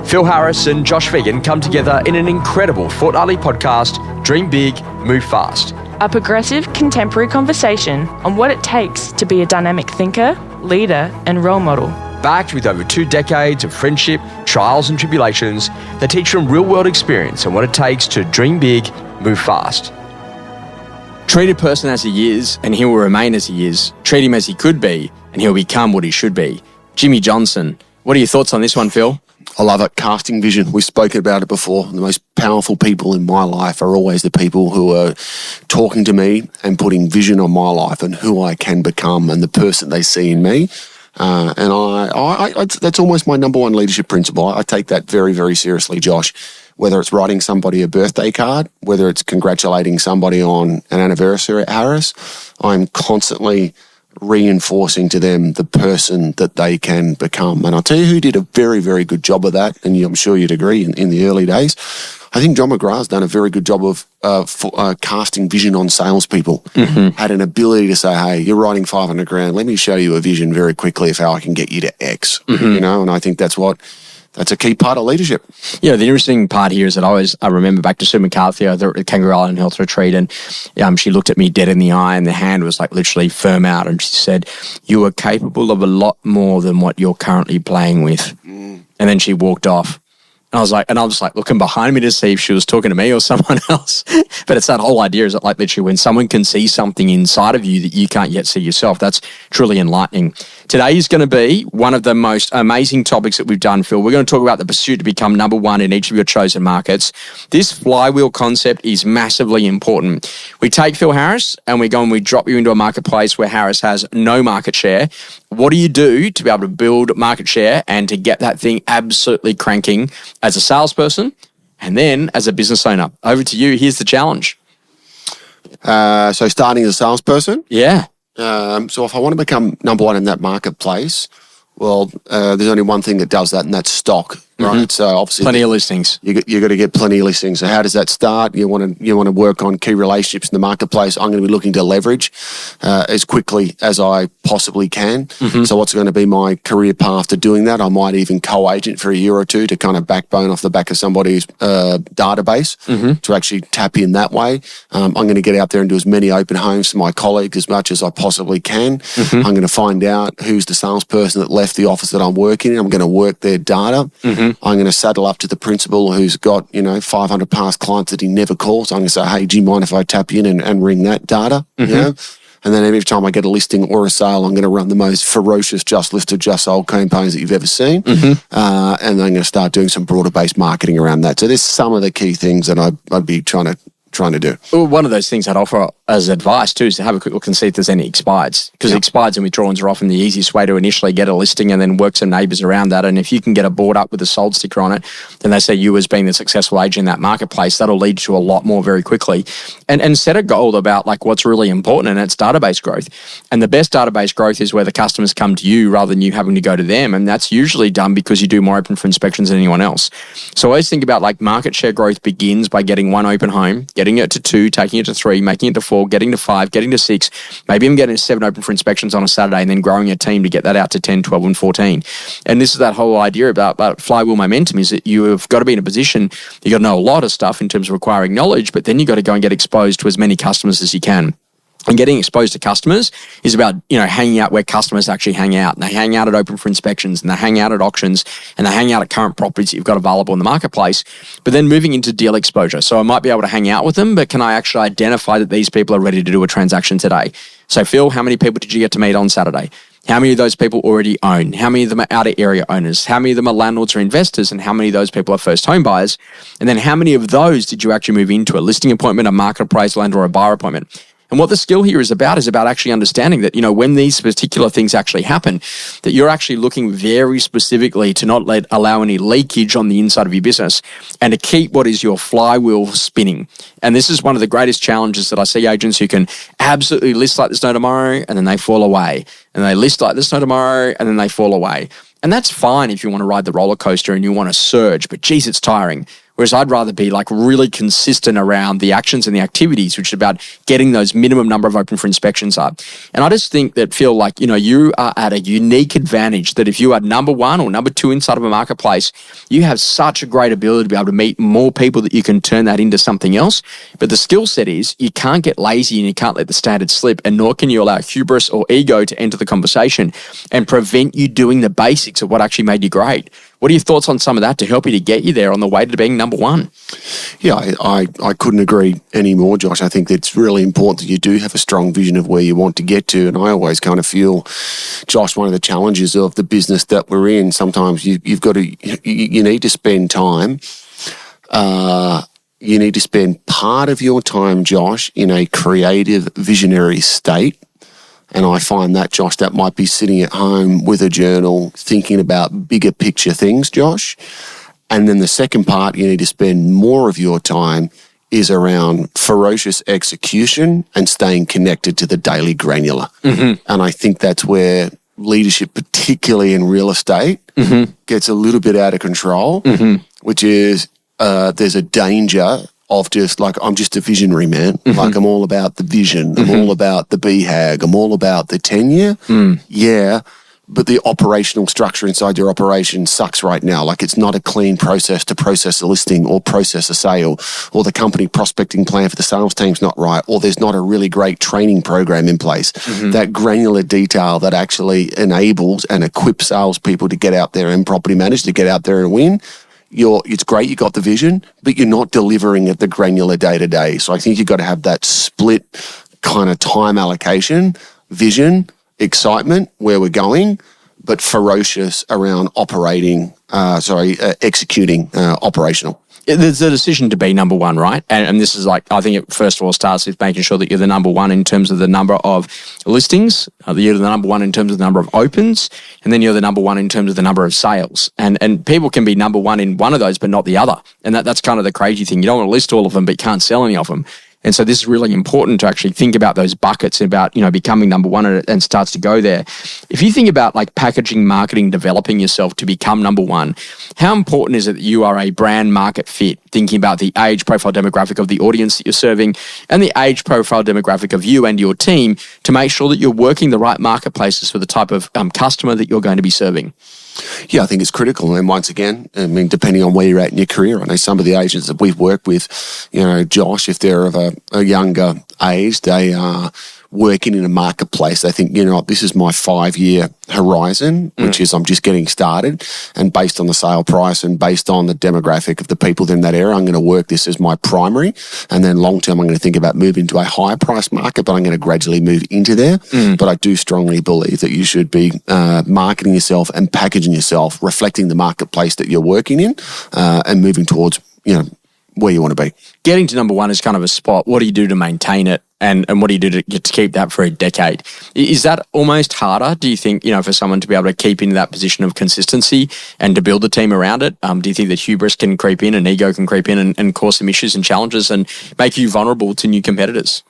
Phil Harris and Josh Phegan come together in an incredible fortnightly podcast, Dream Big, Move Fast. A progressive, contemporary conversation on what it takes to be a dynamic thinker, leader, and role model. Backed with over 2 decades of friendship, trials and tribulations that teach from real-world experience and what it takes to dream big, move fast. Treat a person as he is, and he will remain as he is. Treat him as he could be, and he'll become what he should be. Jimmy Johnson. What are your thoughts on this one, Phil? I love it. Casting vision. We've spoken about it before. The most powerful people in my life are always the people who are talking to me and putting vision on my life and who I can become and the person they see in me. And I that's almost my number one leadership principle. I take that very, very seriously, Josh. Whether it's writing somebody a birthday card, whether it's congratulating somebody on an anniversary at Harris, I'm constantly reinforcing to them the person that they can become. And I'll tell you who did a very, very good job of that, and I'm sure you'd agree in the early days. I think John McGrath's done a very good job of casting vision on salespeople. Mm-hmm. Had an ability to say, hey, you're writing 500 grand. Let me show you a vision very quickly of how I can get you to X. Mm-hmm. And I think that's a key part of leadership. Yeah, the interesting part here is that I remember back to Sue McCarthy at the Kangaroo Island Health Retreat, and she looked at me dead in the eye, and the hand was like literally firm out, and she said, "You are capable of a lot more than what you're currently playing with." And then she walked off. And I was like looking behind me to see if she was talking to me or someone else. But it's that whole idea, is that like literally when someone can see something inside of you that you can't yet see yourself, that's truly enlightening. Today is going to be one of the most amazing topics that we've done, Phil. We're going to talk about the pursuit to become number one in each of your chosen markets. This flywheel concept is massively important. We take Phil Harris and we go and we drop you into a marketplace where Harris has no market share. What do you do to be able to build market share and to get that thing absolutely cranking as a salesperson and then as a business owner? Over to you. Here's the challenge. So starting as a salesperson? Yeah. So if I want to become number one in that marketplace, well, there's only one thing that does that, and that's stock, right? Mm-hmm. So obviously, plenty of listings. You got to get plenty of listings. So how does that start? You want to work on key relationships in the marketplace. I'm going to be looking to leverage as quickly as I possibly can. Mm-hmm. So what's going to be my career path to doing that? I might even co-agent for a year or two to kind of backbone off the back of somebody's database to actually tap in that way. I'm going to get out there and do as many open homes to my colleagues as much as I possibly can. Mm-hmm. I'm going to find out who's the salesperson that left the office that I'm working in. I'm going to work their data. Mm-hmm. I'm going to saddle up to the principal who's got 500 past clients that he never calls. I'm going to say, hey, do you mind if I tap in and ring that data? Mm-hmm. And then every time I get a listing or a sale, I'm going to run the most ferocious just listed, just sold campaigns that you've ever seen. Mm-hmm. And then I'm going to start doing some broader based marketing around that. So there's some of the key things that I'd be trying to do. Well, one of those things I'd offer as advice too is to have a quick look and see if there's any expireds, because expireds and withdrawals are often the easiest way to initially get a listing and then work some neighbours around that. And if you can get a board up with a sold sticker on it, then they say you as being the successful agent in that marketplace, that'll lead to a lot more very quickly. And set a goal about like what's really important, and it's database growth. And the best database growth is where the customers come to you rather than you having to go to them. And that's usually done because you do more open for inspections than anyone else. So I always think about like market share growth begins by getting one open home, getting it to 2, taking it to 3, making it to 4, getting to 5, getting to 6, maybe even getting to 7 open for inspections on a Saturday, and then growing a team to get that out to 10, 12, and 14. And this is that whole idea about flywheel momentum, is that you have got to be in a position, you've got to know a lot of stuff in terms of acquiring knowledge, but then you've got to go and get exposed to as many customers as you can. And getting exposed to customers is about, hanging out where customers actually hang out. And they hang out at open for inspections, and they hang out at auctions, and they hang out at current properties that you've got available in the marketplace. But then moving into deal exposure. So I might be able to hang out with them, but can I actually identify that these people are ready to do a transaction today? So Phil, how many people did you get to meet on Saturday? How many of those people already own? How many of them are out-of-area owners? How many of them are landlords or investors? And how many of those people are first home buyers? And then how many of those did you actually move into a listing appointment, a market appraisal, and or a buyer appointment? And what the skill here is about actually understanding that, when these particular things actually happen, that you're actually looking very specifically to not allow any leakage on the inside of your business and to keep what is your flywheel spinning. And this is one of the greatest challenges that I see agents who can absolutely list like there's no tomorrow, and then they fall away. And they list like there's no tomorrow, and then they fall away. And that's fine if you want to ride the roller coaster and you want to surge, but geez, it's tiring. Whereas I'd rather be like really consistent around the actions and the activities, which is about getting those minimum number of open for inspections up. And I just think that, Phil, like, you are at a unique advantage that if you are number one or number two inside of a marketplace, you have such a great ability to be able to meet more people that you can turn that into something else. But the skill set is you can't get lazy and you can't let the standards slip, and nor can you allow hubris or ego to enter the conversation and prevent you doing the basics of what actually made you great. What are your thoughts on some of that to help you to get you there on the way to being number one? Yeah, I couldn't agree anymore, Josh. I think it's really important that you do have a strong vision of where you want to get to. And I always kind of feel, Josh, one of the challenges of the business that we're in, sometimes you need to spend time. You need to spend part of your time, Josh, in a creative, visionary state. And I find that, Josh, that might be sitting at home with a journal, thinking about bigger picture things, Josh. And then the second part you need to spend more of your time is around ferocious execution and staying connected to the daily granular. Mm-hmm. And I think that's where leadership, particularly in real estate, gets a little bit out of control, which is there's a danger of just like, I'm just a visionary, man. Like, I'm all about the vision. I'm all about the BHAG. I'm all about the tenure. Yeah, but the operational structure inside your operation sucks right now. Like, it's not a clean process to process a listing or process a sale, or the company prospecting plan for the sales team's not right, or there's not a really great training program in place. That granular detail that actually enables and equips salespeople to get out there and property manage, to get out there and win. It's great you got the vision, but you're not delivering at the granular day-to-day. So I think you've got to have that split kind of time allocation, vision, excitement, where we're going, but ferocious around executing operational. There's a decision to be number one, right? And this is like, I think it first of all starts with making sure that you're the number one in terms of the number of listings, you're the number one in terms of the number of opens, and then you're the number one in terms of the number of sales. And people can be number one in one of those, but not the other. And that's kind of the crazy thing. You don't want to list all of them, but you can't sell any of them. And so this is really important to actually think about those buckets, about, becoming number one, and starts to go there. If you think about like packaging, marketing, developing yourself to become number one, how important is it that you are a brand market fit, thinking about the age profile demographic of the audience that you're serving and the age profile demographic of you and your team to make sure that you're working the right marketplaces for the type of customer that you're going to be serving? Yeah, I think it's critical. And once again, I mean, depending on where you're at in your career, I know some of the agents that we've worked with, Josh, if they're of a younger age, they are working in a marketplace. They think, this is my 5-year horizon, which is I'm just getting started. And based on the sale price and based on the demographic of the people in that area, I'm going to work this as my primary. And then long term, I'm going to think about moving to a higher price market, but I'm going to gradually move into there. But I do strongly believe that you should be marketing yourself and packaging yourself, reflecting the marketplace that you're working in, and moving towards, where you want to be. Getting to number one is kind of a spot. What do you do to maintain it? And what do you do to get to keep that for a decade? Is that almost harder, do you think, for someone to be able to keep in that position of consistency and to build a team around it? Do you think that hubris can creep in and ego can creep in and cause some issues and challenges and make you vulnerable to new competitors?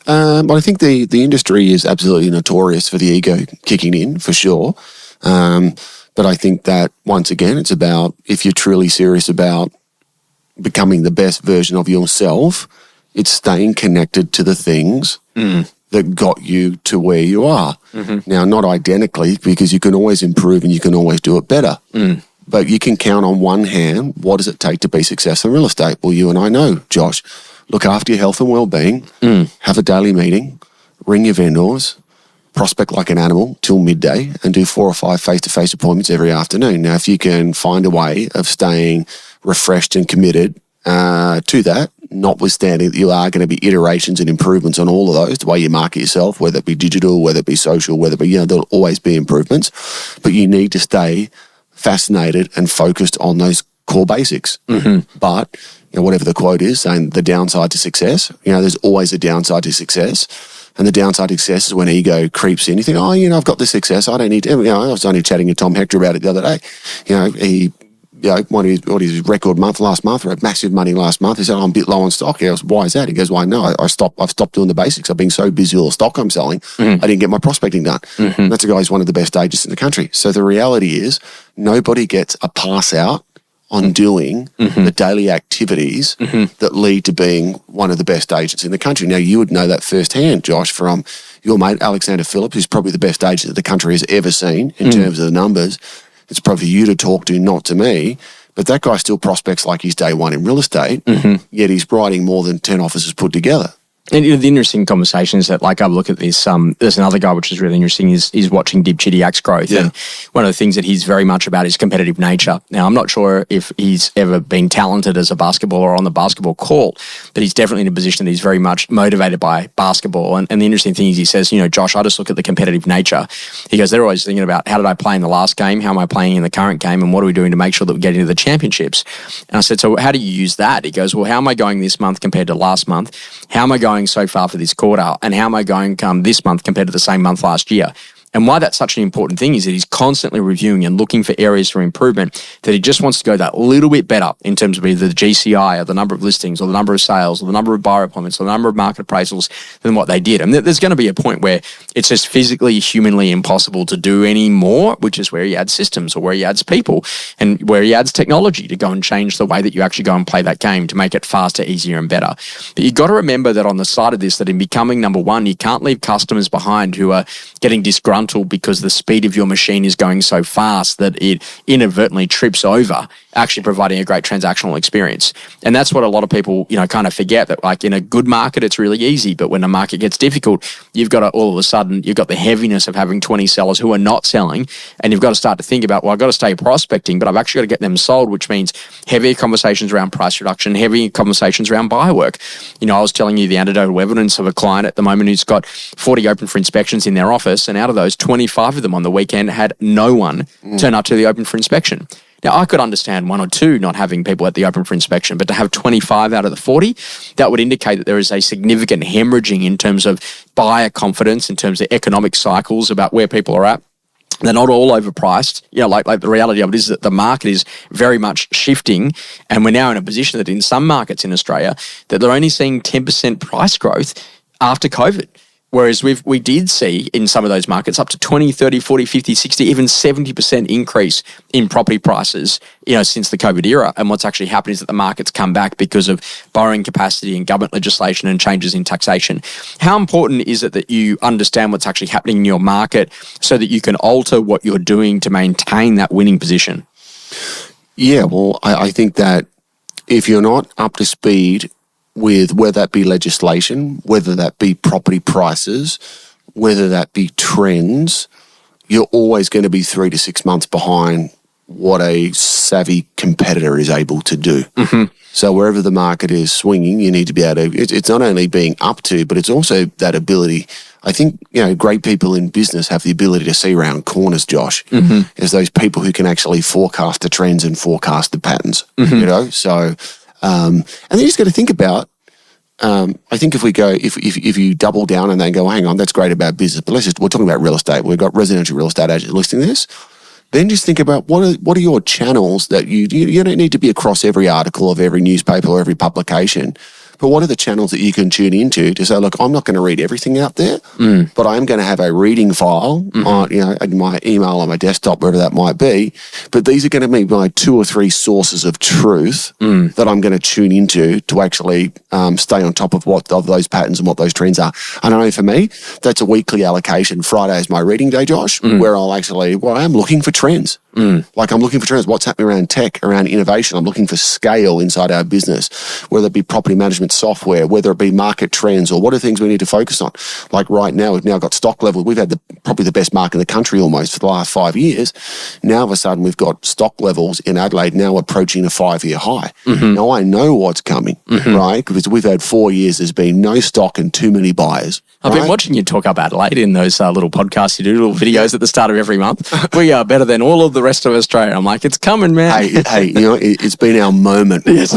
But I think the industry is absolutely notorious for the ego kicking in, for sure. But I think that, once again, it's about, if you're truly serious about becoming the best version of yourself, it's staying connected to the things that got you to where you are. Now, not identically, because you can always improve and you can always do it better. But you can count on one hand, what does it take to be successful in real estate? Well, you and I know, Josh, look after your health and well-being, have a daily meeting, ring your vendors, prospect like an animal till midday, and do 4 or 5 face-to-face appointments every afternoon. Now, if you can find a way of staying refreshed and committed to that, notwithstanding that you are going to be iterations and improvements on all of those, the way you market yourself, whether it be digital, whether it be social, whether it be, there'll always be improvements, but you need to stay fascinated and focused on those core basics. But, whatever the quote is, saying the downside to success, there's always a downside to success. And the downside to success is when ego creeps in. You think, I've got the success. I don't need to, I was only chatting to Tom Hector about it the other day. He, what his record month last month, or had massive money last month. He said, I'm a bit low on stock. He goes, why is that? He goes, well, no, I've stopped doing the basics. I've been so busy with all the stock I'm selling, I didn't get my prospecting done. That's a guy who's one of the best agents in the country. So the reality is, nobody gets a pass out on doing the daily activities that lead to being one of the best agents in the country. Now, you would know that firsthand, Josh, from your mate, Alexander Phillips, who's probably the best agent that the country has ever seen in terms of the numbers. It's probably you to talk to, not to me. But that guy still prospects like he's day one in real estate, yet he's writing more than 10 offices put together. And the interesting conversation is that, like, I look at this, there's another guy which is really interesting, is watching Dib Chidiak's growth. Yeah. And one of the things that he's very much about is competitive nature. Now, I'm not sure if he's ever been talented as a basketballer or on the basketball court, but he's definitely in a position that he's very much motivated by basketball. And the interesting thing is he says, Josh, I just look at the competitive nature. He goes, they're always thinking about, how did I play in the last game? How am I playing in the current game? And what are we doing to make sure that we get into the championships? And I said, so how do you use that? He goes, well, how am I going this month compared to last month? How am I going so far for this quarter, and how am I going this month compared to the same month last year? And why that's such an important thing is that he's constantly reviewing and looking for areas for improvement, that he just wants to go that little bit better in terms of either the GCI or the number of listings or the number of sales or the number of buyer appointments or the number of market appraisals than what they did. And there's going to be a point where it's just physically, humanly impossible to do any more, which is where he adds systems or where he adds people and where he adds technology to go and change the way that you actually go and play that game to make it faster, easier and better. But you've got to remember that on the side of this, that in becoming number one, you can't leave customers behind who are getting disgruntled because the speed of your machine is going so fast that it inadvertently trips over actually providing a great transactional experience. And that's what a lot of people, kind of forget, that like in a good market, it's really easy. But when the market gets difficult, you've got to, all of a sudden, you've got the heaviness of having 20 sellers who are not selling. And you've got to start to think about, well, I've got to stay prospecting, but I've actually got to get them sold, which means heavier conversations around price reduction, heavier conversations around buyer work. I was telling you the anecdotal evidence of a client at the moment who's got 40 open for inspections in their office. And out of those, 25 of them on the weekend had no one turn up to the open for inspection. Now, I could understand one or two not having people at the open for inspection, but to have 25 out of the 40, that would indicate that there is a significant hemorrhaging in terms of buyer confidence, in terms of economic cycles about where people are at. They're not all overpriced. Like the reality of it is that the market is very much shifting, and we're now in a position that in some markets in Australia that they're only seeing 10% price growth after COVID. Whereas we did see in some of those markets up to 20, 30, 40, 50, 60, even 70% increase in property prices, since the COVID era. And what's actually happened is that the market's come back because of borrowing capacity and government legislation and changes in taxation. How important is it that you understand what's actually happening in your market so that you can alter what you're doing to maintain that winning position? Yeah, well, I think that if you're not up to speed with whether that be legislation, whether that be property prices, whether that be trends, you're always going to be 3 to 6 months behind what a savvy competitor is able to do. So wherever the market is swinging, you need to be able to, it's not only being up to, but it's also that ability. I think, great people in business have the ability to see around corners, Josh, as those people who can actually forecast the trends and forecast the patterns, So, and then you just got to think about, I think if we go, if you double down and then go, hang on, that's great about business, but we're talking about real estate. We've got residential real estate agents listing this. Then just think about what are your channels that you don't need to be across every article of every newspaper or every publication. But what are the channels that you can tune into to say, look, I'm not going to read everything out there, but I'm going to have a reading file on, in my email on my desktop, wherever that might be. But these are going to be my 2 or 3 sources of truth that I'm going to tune into to actually stay on top of of those patterns and what those trends are. And I know for me, that's a weekly allocation. Friday is my reading day, Josh, where I am looking for trends. Like I'm looking for trends, what's happening around tech, around innovation. I'm looking for scale inside our business, whether it be property management software, whether it be market trends, or what are things we need to focus on. Like right now, we've now got stock level. We've had probably the best market in the country almost for the last 5 years. Now, all of a sudden, we've got stock levels in Adelaide now approaching a 5-year high. Now, I know what's coming, right? Because we've had 4 years, there's been no stock and too many buyers. I've been watching you talk up Adelaide in those little podcasts you do, little videos at the start of every month. We are better than all of the rest of Australia. I'm like, it's coming, man. Hey, it's been our moment. Yes.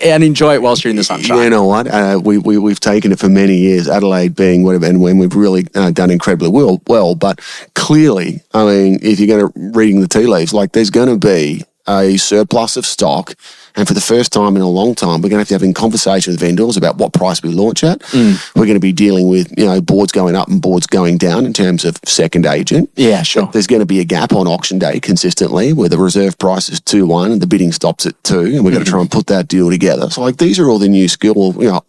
And enjoy it whilst you're in the sunshine. You know what? We've taken it for many years, Adelaide being whatever, and when we've really done incredibly well. But clearly, I mean, if you're going to reading the tea leaves, like there's going to be a surplus of stock And for the first time in a long time, we're going to have a conversation with vendors about what price we launch at. We're going to be dealing with, boards going up and boards going down in terms of second agent. Yeah, sure. There's going to be a gap on auction day consistently where the reserve price is 2-1 and the bidding stops at 2, and we've got to try and put that deal together. So, these are all the new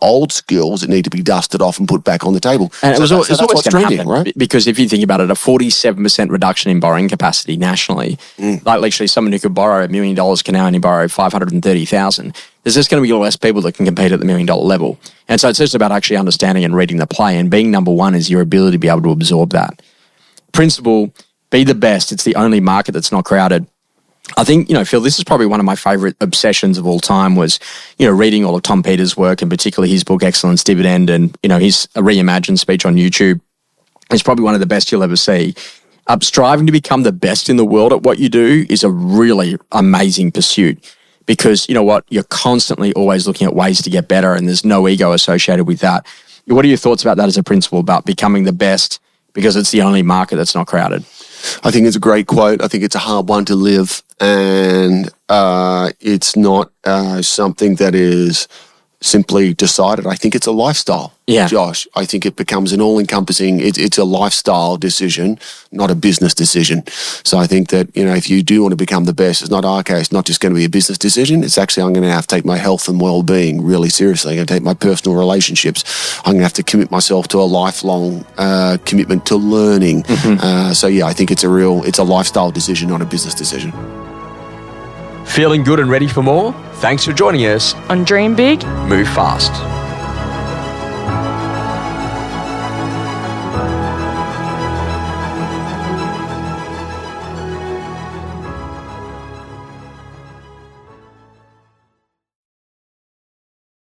old skills that need to be dusted off and put back on the table. And so it's always what's going to trending, happen, right? Because if you think about it, a 47% reduction in borrowing capacity nationally, like literally someone who could borrow $1 million can now only borrow $530,000. There's just going to be less people that can compete at the $1 million level. And so it's just about actually understanding and reading the play, and being number one is your ability to be able to absorb that. Principle, be the best. It's the only market that's not crowded. I think, Phil, this is probably one of my favorite obsessions of all time was, reading all of Tom Peters' work, and particularly his book, Excellence Dividend, and, his reimagined speech on YouTube is probably one of the best you'll ever see. Striving to become the best in the world at what you do is a really amazing pursuit, because you know what? You're constantly always looking at ways to get better, and there's no ego associated with that. What are your thoughts about that as a principle, about becoming the best because it's the only market that's not crowded? I think it's a great quote. I think it's a hard one to live, and it's not something that is simply decided. I think it's a lifestyle, Josh. I think it becomes an all-encompassing, it's a lifestyle decision, not a business decision. So I think that, if you do want to become the best, it's not just going to be a business decision. It's actually, I'm going to have to take my health and well-being really seriously. I'm going to take my personal relationships. I'm going to have to commit myself to a lifelong commitment to learning. I think it's a lifestyle decision, not a business decision. Feeling good and ready for more? Thanks for joining us On Dream Big, Move Fast.